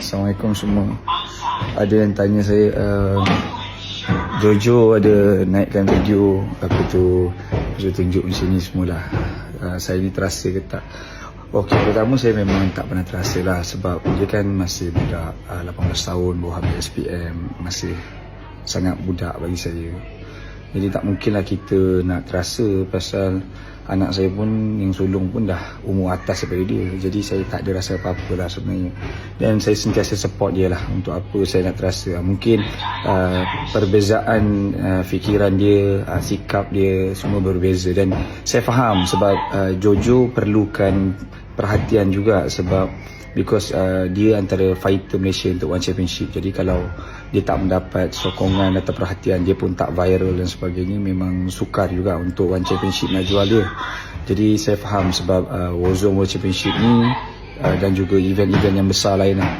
Assalamualaikum semua. Ada yang tanya saya, Jojo ada naikkan video apa tu, saya tunjuk macam ni semualah. Saya ni terasa ke tak? Okey, pertama saya memang tak pernah terasa lah, sebab dia kan masih budak, 18 tahun, baru habis SPM, masih sangat budak bagi saya. Jadi tak mungkinlah kita nak terasa, pasal anak saya pun yang sulung pun dah umur atas daripada dia. Jadi saya tak ada rasa apa-apa lah sebenarnya. Dan saya sentiasa support dia lah. Untuk apa saya nak terasa. Mungkin perbezaan fikiran dia, sikap dia semua berbeza. Dan saya faham sebab Jojo perlukan perhatian juga, sebab because dia antara fighter Malaysia untuk One Championship. Jadi kalau dia tak mendapat sokongan atau perhatian, dia pun tak viral dan sebagainya, memang sukar juga untuk One Championship nak jual dia. Jadi saya faham sebab Warzone World Championship ni dan juga event-event yang besar lain lah,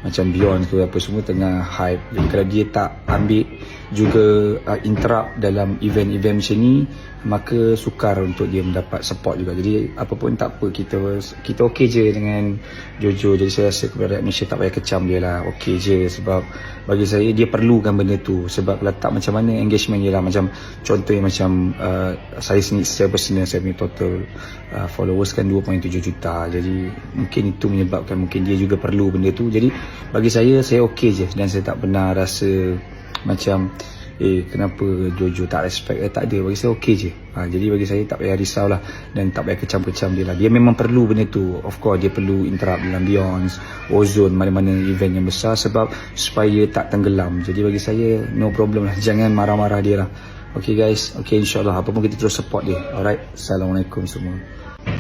macam Beyond ke apa semua tengah hype. Jadi kalau dia tak ambil juga interrupt dalam event-event macam ni, maka sukar untuk dia mendapat support juga. Jadi apa pun tak apa, kita okey je dengan Jojo. Jadi saya rasa kepada Malaysia tak payah kecam dia lah, okey je. Sebab bagi saya dia perlukan benda tu. Sebab kalau tak, macam mana engagement dia lah. Macam contohnya macam saya sendiri secara personal, saya punya total followers kan 2.7 juta. Jadi mungkin itu menyebabkan mungkin dia juga perlu benda tu. Jadi bagi saya okey je. Dan saya tak pernah rasa macam kenapa Jojo tak respect, tak ada. Bagi saya okey je. Jadi bagi saya tak payah risau lah, dan tak payah kecam-kecam dia lah. Dia memang perlu benda tu. Of course dia perlu interrupt dalam Beyond, Ozone, mana-mana event yang besar, sebab supaya dia tak tenggelam. Jadi bagi saya no problem lah. Jangan marah-marah dia lah. Okay guys, okay, insyaAllah apa pun kita terus support dia. Alright, Assalamualaikum semua.